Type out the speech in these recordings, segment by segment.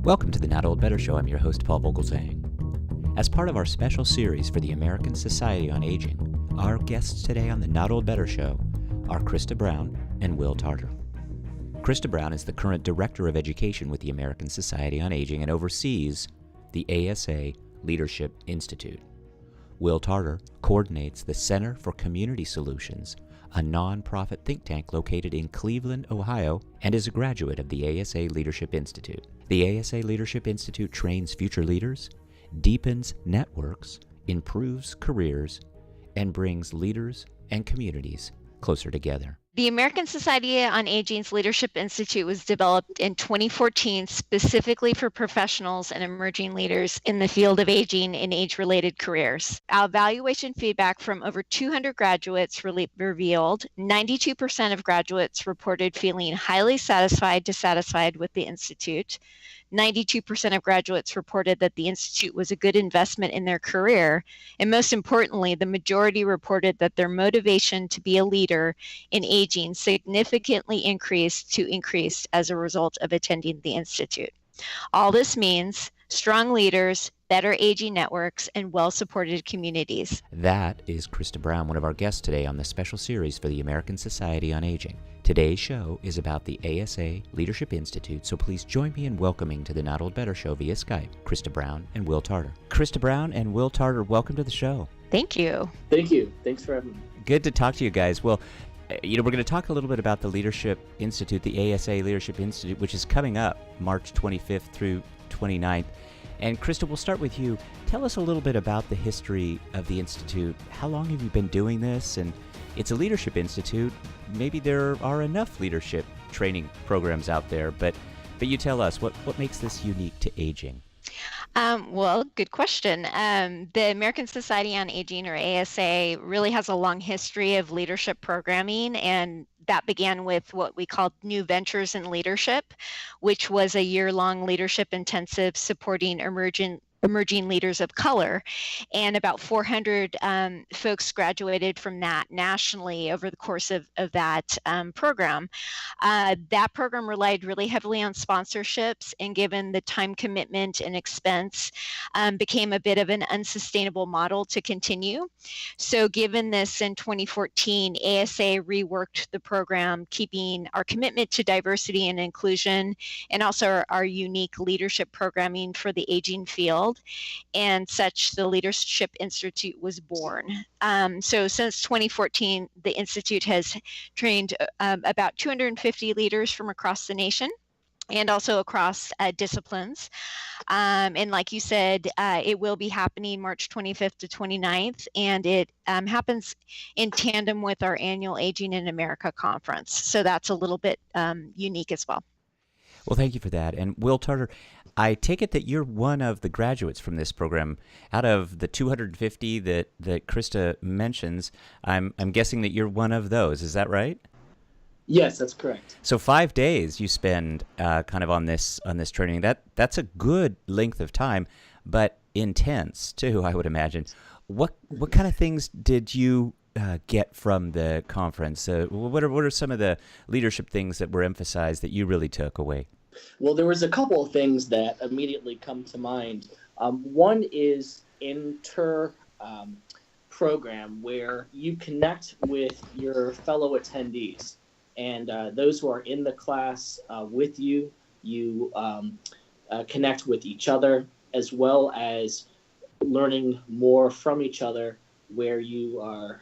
Welcome to the Not Old Better Show. I'm your host, Paul Vogelsang. As part of our special series for the American Society on Aging, our guests today on the Not Old Better Show are Krista Brown and Will Tarter. Krista Brown is the current Director of Education with the American Society on Aging and oversees the ASA Leadership Institute. Will Tarter coordinates the Center for Community Solutions, a nonprofit think tank located in Cleveland, Ohio, and is a graduate of the ASA Leadership Institute. The ASA Leadership Institute trains future leaders, deepens networks, improves careers, and brings leaders and communities closer together. The American Society on Aging's Leadership Institute was developed in 2014 specifically for professionals and emerging leaders in the field of aging and age-related careers. Our evaluation feedback from over 200 graduates revealed 92% of graduates reported feeling highly satisfied to satisfied with the Institute. 92% of graduates reported that the Institute was a good investment in their career. And most importantly, the majority reported that their motivation to be a leader in aging significantly increased as a result of attending the Institute. All this means strong leaders, better aging networks, and well-supported communities. That is Krista Brown, one of our guests today on the special series for the American Society on Aging. Today's show is about the ASA Leadership Institute, so please join me in welcoming to the Not Old Better Show via Skype, Krista Brown and Will Tarter. Krista Brown and Will Tarter, welcome to the show. Thank you. Thank you. Thanks for having me. Good to talk to you guys. Well, we're going to talk a little bit about the Leadership Institute, the ASA Leadership Institute, which is coming up March 25th through 29th. And Krista, we'll start with you. Tell us a little bit about the history of the Institute. How long have you been doing this? And it's a leadership institute. Maybe there are enough leadership training programs out there, but you tell us, what makes this unique to aging? Well, good question. The American Society on Aging, or ASA, really has a long history of leadership programming, and that began with what we called New Ventures in Leadership, which was a year-long leadership intensive supporting emerging leaders of color. And about 400 folks graduated from that nationally over the course of that program. That program relied really heavily on sponsorships, and given the time commitment and expense, became a bit of an unsustainable model to continue. So given this, in 2014, ASA reworked the program, keeping our commitment to diversity and inclusion, and also our unique leadership programming for the aging field. And such, the Leadership Institute was born. So since 2014, the Institute has trained about 250 leaders from across the nation, and also across disciplines. And like you said, it will be happening March 25th to 29th, and it happens in tandem with our annual Aging in America conference. So that's a little bit unique as well. Well, thank you for that. And Will Tarter, I take it that you're one of the graduates from this program. Out of the 250 that Krista mentions, I'm guessing that you're one of those. Is that right? Yes, that's correct. So 5 days you spend kind of on this training. That's a good length of time, but intense too, I would imagine. What kind of things did you get from the conference? What are some of the leadership things that were emphasized that you really took away? Well, there was a couple of things that immediately come to mind. One is program where you connect with your fellow attendees, and those who are in the class with you. You connect with each other, as well as learning more from each other, where you are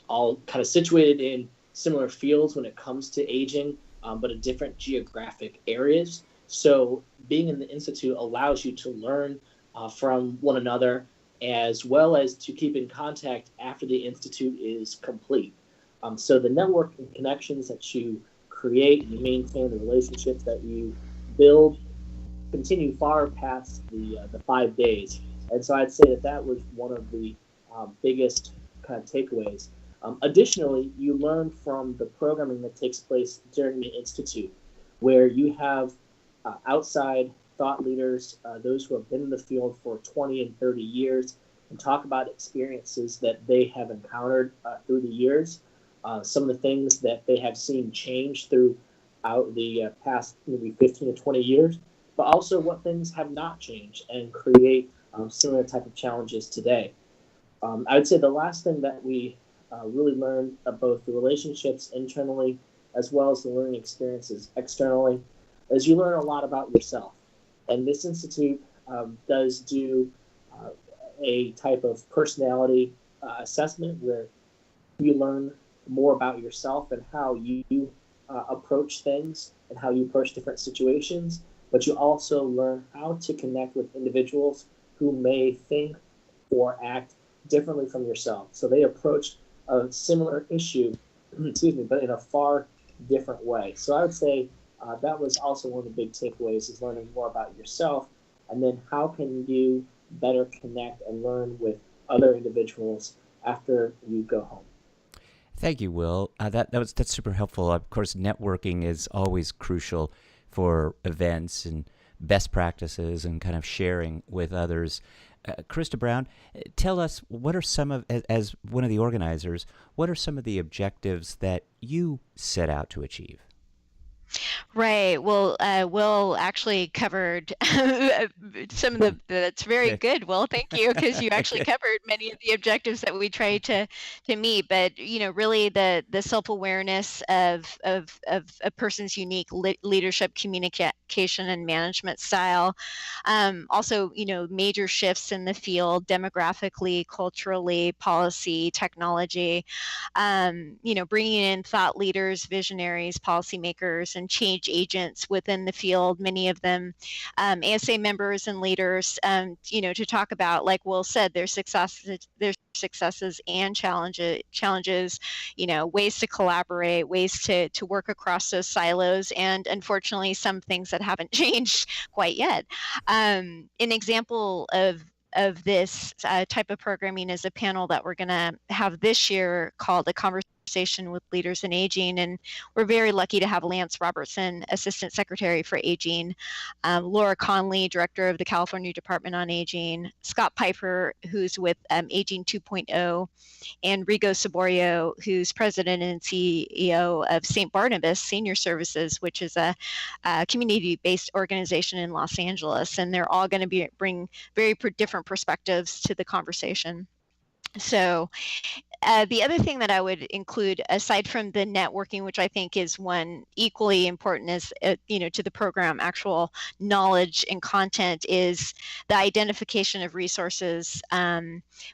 all kind of situated in similar fields when it comes to aging, but in different geographic areas. So being in the Institute allows you to learn from one another, as well as to keep in contact after the Institute is complete. So the network and connections that you create and you maintain, the relationships that you build, continue far past the 5 days. And so I'd say that was one of the biggest kind of takeaways. Additionally, you learn from the programming that takes place during the Institute, where you have outside thought leaders, those who have been in the field for 20 and 30 years, and talk about experiences that they have encountered through the years, some of the things that they have seen change throughout the past maybe 15 to 20 years, but also what things have not changed and create similar type of challenges today. I would say the last thing that we really learned about both the relationships internally as well as the learning experiences externally is you learn a lot about yourself. And this institute does do a type of personality assessment where you learn more about yourself and how you approach things and how you approach different situations, but you also learn how to connect with individuals who may think or act differently from yourself. So they approach a similar issue, excuse me, but in a far different way. So I would say that was also one of the big takeaways, is learning more about yourself, and then how can you better connect and learn with other individuals after you go home. Thank you, Will. That's super helpful. Of course, networking is always crucial for events and best practices and kind of sharing with others. Krista Brown, tell us, what are some of, as one of the organizers, what are some of the objectives that you set out to achieve? Right. Well, Will actually covered some of that's very good, Will. Thank you, because you actually covered many of the objectives that we try to meet. But really the self-awareness of a person's unique leadership, communication, and management style. Also, major shifts in the field, demographically, culturally, policy, technology. Bringing in thought leaders, visionaries, policymakers, and change agents within the field, many of them ASA members and leaders, to talk about, like Will said, their successes and challenges, ways to collaborate, ways to work across those silos, and unfortunately some things that haven't changed quite yet. An example of this type of programming is a panel that we're going to have this year called A Conversation with Leaders in Aging. And we're very lucky to have Lance Robertson, Assistant Secretary for Aging, Laura Conley, Director of the California Department on Aging, Scott Piper, who's with Aging 2.0, and Rigo Saborio, who's President and CEO of St. Barnabas Senior Services, which is a community-based organization in Los Angeles. And they're all going to bring very different perspectives to the conversation. So the other thing that I would include, aside from the networking, which I think is one equally important as to the program, actual knowledge and content, is the identification of resources.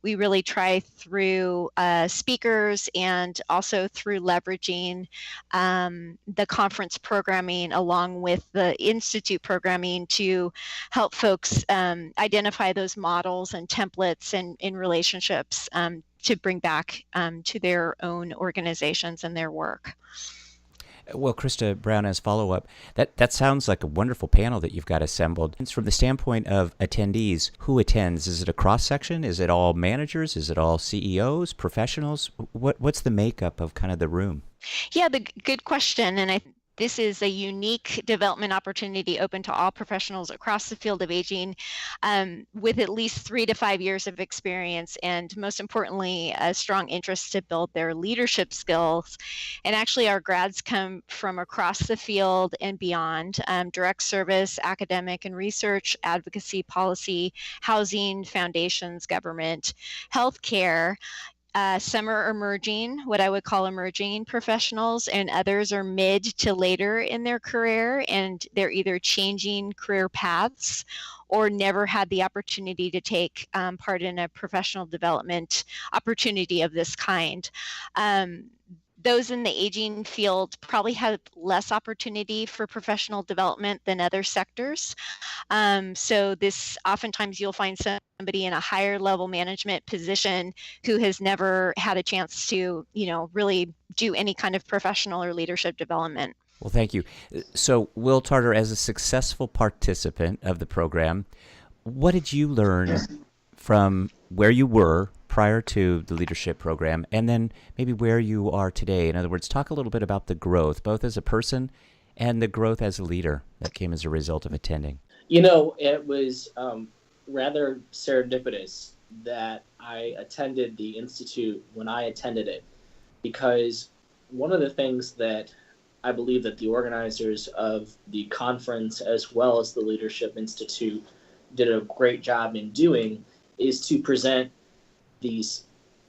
We really try through speakers and also through leveraging the conference programming along with the institute programming to help folks identify those models and templates and in relationships to bring back to their own organizations and their work. Well, Krista Brown, as follow-up, that sounds like a wonderful panel that you've got assembled. It's from the standpoint of attendees, who attends? Is it a cross-section? Is it all managers? Is it all CEOs, professionals? What's the makeup of kind of the room? Yeah, good question. And this is a unique development opportunity open to all professionals across the field of aging with at least 3 to 5 years of experience, and most importantly, a strong interest to build their leadership skills. And actually, our grads come from across the field and beyond: direct service, academic and research, advocacy, policy, housing, foundations, government, healthcare. Some are emerging, what I would call emerging professionals, and others are mid to later in their career, and they're either changing career paths or never had the opportunity to take part in a professional development opportunity of this kind. Those in the aging field probably have less opportunity for professional development than other sectors. So this, oftentimes you'll find somebody in a higher level management position who has never had a chance to, really do any kind of professional or leadership development. Well, thank you. So, Will Tarter, as a successful participant of the program, what did you learn from where you were prior to the leadership program, and then maybe where you are today? In other words, talk a little bit about the growth, both as a person and the growth as a leader that came as a result of attending. It was rather serendipitous that I attended the Institute when I attended it, because one of the things that I believe that the organizers of the conference, as well as the Leadership Institute, did a great job in doing, is to present these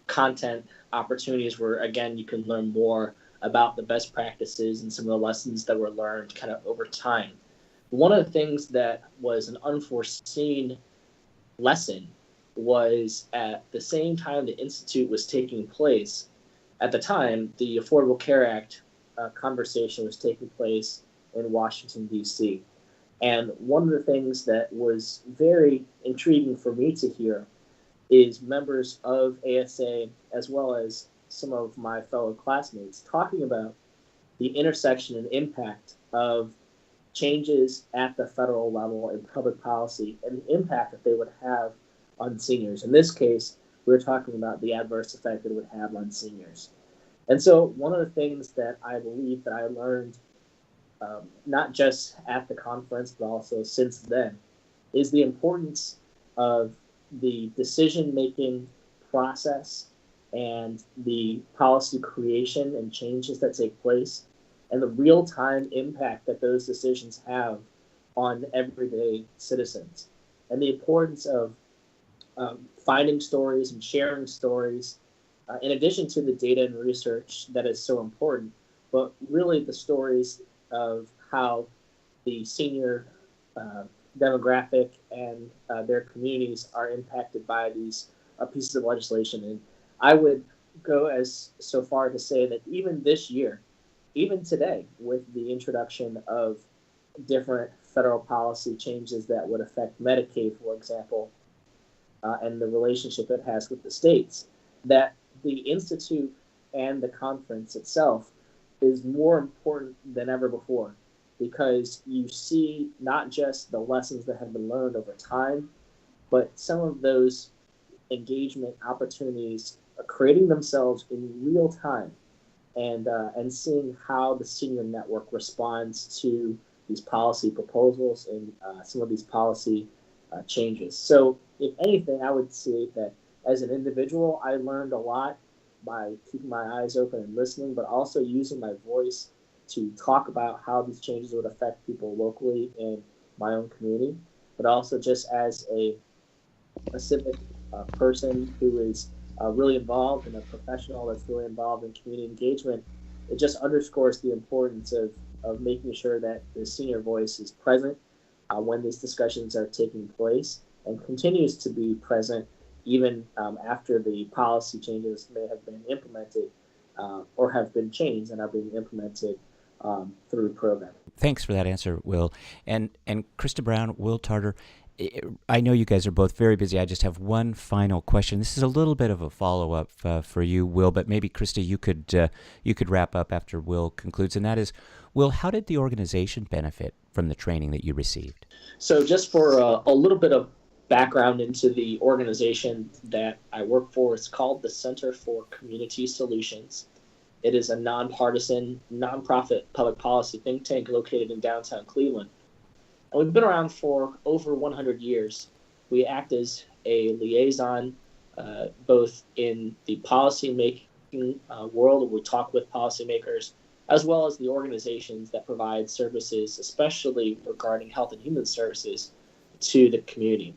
content opportunities where, again, you can learn more about the best practices and some of the lessons that were learned kind of over time. One of the things that was an unforeseen lesson was at the same time the Institute was taking place, at the time, the Affordable Care Act conversation was taking place in Washington, D.C. And one of the things that was very intriguing for me to hear is members of ASA, as well as some of my fellow classmates, talking about the intersection and impact of changes at the federal level in public policy and the impact that they would have on seniors. In this case, we're talking about the adverse effect that it would have on seniors. And so one of the things that I believe that I learned, not just at the conference, but also since then, is the importance of the decision-making process and the policy creation and changes that take place and the real-time impact that those decisions have on everyday citizens, and the importance of finding stories and sharing stories, in addition to the data and research that is so important, but really the stories of how the senior demographic and their communities are impacted by these pieces of legislation. And I would go as so far to say that even this year, even today, with the introduction of different federal policy changes that would affect Medicaid, for example, and the relationship it has with the states, that the Institute and the conference itself is more important than ever before, because you see not just the lessons that have been learned over time, but some of those engagement opportunities are creating themselves in real time, and seeing how the senior network responds to these policy proposals and some of these policy changes. So if anything, I would say that as an individual, I learned a lot by keeping my eyes open and listening, but also using my voice to talk about how these changes would affect people locally in my own community, but also just as a civic person who is really involved and a professional that's really involved in community engagement. It just underscores the importance of making sure that the senior voice is present when these discussions are taking place and continues to be present even after the policy changes may have been implemented or have been changed and are being implemented through program. Thanks for that answer, Will. And Krista Brown, Will Tarter, I know you guys are both very busy. I just have one final question. This is a little bit of a follow-up for you, Will, but maybe, Krista, you could wrap up after Will concludes. And that is, Will, how did the organization benefit from the training that you received? So just for a little bit of background into the organization that I work for, it's called the Center for Community Solutions. It is a nonpartisan, nonprofit public policy think tank located in downtown Cleveland. And we've been around for over 100 years. We act as a liaison, both in the policy-making world, where we talk with policymakers, as well as the organizations that provide services, especially regarding health and human services, to the community.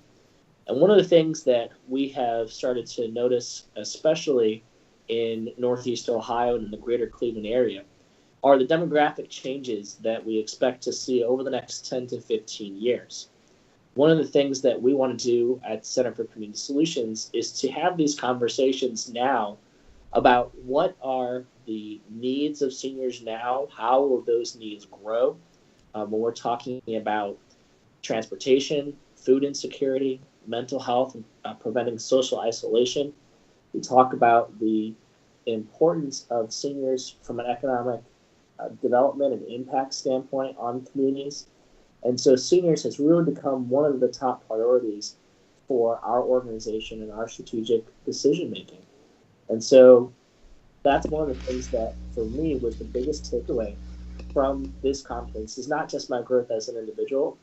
And one of the things that we have started to notice, especially in Northeast Ohio and in the greater Cleveland area, are the demographic changes that we expect to see over the next 10 to 15 years. One of the things that we want to do at Center for Community Solutions is to have these conversations now about what are the needs of seniors now, how will those needs grow when we're talking about transportation, food insecurity, mental health, and preventing social isolation. We talk about the importance of seniors from an economic development and impact standpoint on communities. And so seniors has really become one of the top priorities for our organization and our strategic decision making. And so that's one of the things that for me was the biggest takeaway from this conference, is not just my growth as an individual,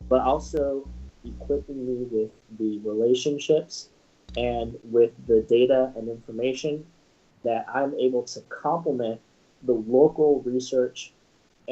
but also equipping me with the relationships and with the data and information that I'm able to complement the local research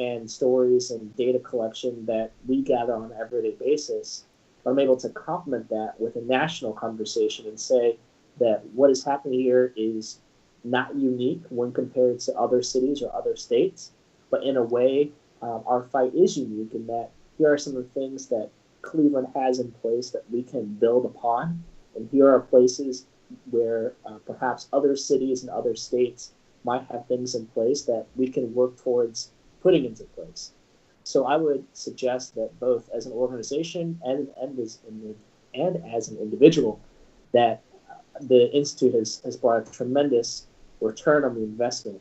and stories and data collection that we gather on an everyday basis. But I'm able to complement that with a national conversation and say that what is happening here is not unique when compared to other cities or other states, but in a way, our fight is unique in that here are some of the things that Cleveland has in place that we can build upon, and here are places where perhaps other cities and other states might have things in place that we can work towards putting into place. So I would suggest that both as an organization and as an individual, that the Institute has brought a tremendous return on the investment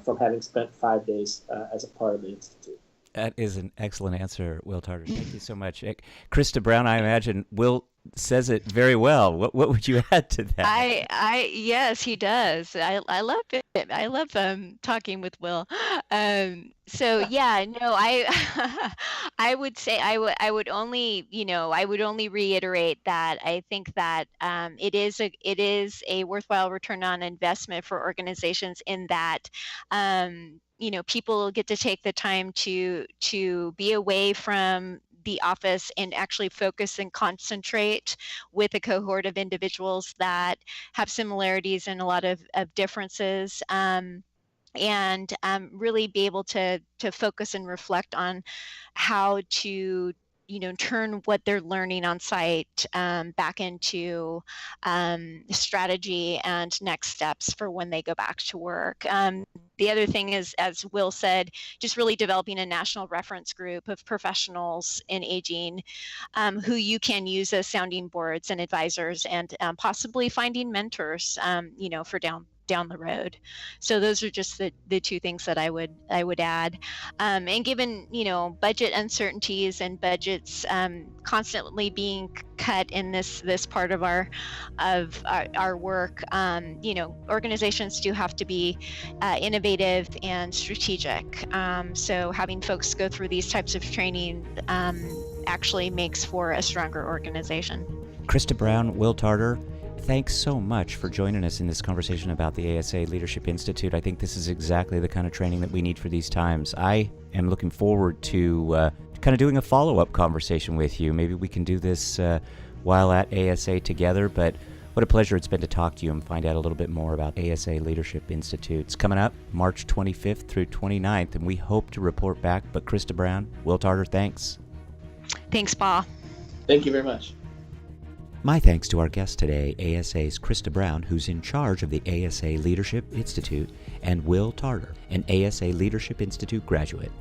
from having spent 5 days as a part of the Institute. That is an excellent answer, Will Tarter. Thank you so much. Krista Brown, I imagine Will says it very well. What would you add to that? Yes, he does. I love it. I love talking with Will. So yeah, no, I would say I would only reiterate that I think that it is a worthwhile return on investment for organizations in that people get to take the time to be away from the office and actually focus and concentrate with a cohort of individuals that have similarities and a lot of differences, and really be able to focus and reflect on how to turn what they're learning on site back into strategy and next steps for when they go back to work. The other thing is, as Will said, just really developing a national reference group of professionals in aging who you can use as sounding boards and advisors, and possibly finding mentors, for down the road. So those are just the two things that I would add. And given budget uncertainties and budgets constantly being cut in this part of our work, organizations do have to be innovative and strategic. So having folks go through these types of training actually makes for a stronger organization. Krista Brown, Will Tarter, thanks so much for joining us in this conversation about the ASA Leadership Institute. I think this is exactly the kind of training that we need for these times. I am looking forward to kind of doing a follow-up conversation with you. Maybe we can do this while at ASA together, but what a pleasure it's been to talk to you and find out a little bit more about ASA Leadership Institute. It's coming up March 25th through 29th, and we hope to report back. But Krista Brown, Will Tarter, thanks. Thanks, Paul. Thank you very much. My thanks to our guest today, ASA's Krista Brown, who's in charge of the ASA Leadership Institute, and Will Tarter, an ASA Leadership Institute graduate.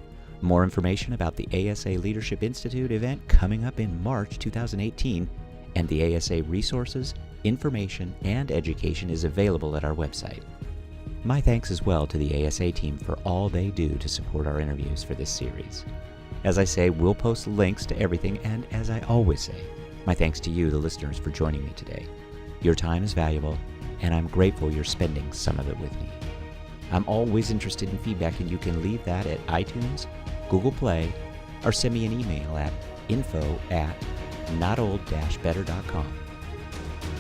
More information about the ASA Leadership Institute event coming up in March 2018, and the ASA resources, information, and education is available at our website. My thanks as well to the ASA team for all they do to support our interviews for this series. As I say, we'll post links to everything, and as I always say, my thanks to you, the listeners, for joining me today. Your time is valuable, and I'm grateful you're spending some of it with me. I'm always interested in feedback, and you can leave that at iTunes, Google Play, or send me an email at info@notold-better.com.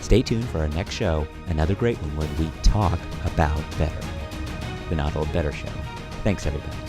Stay tuned for our next show, another great one where we talk about better. The Not Old Better Show. Thanks, everybody.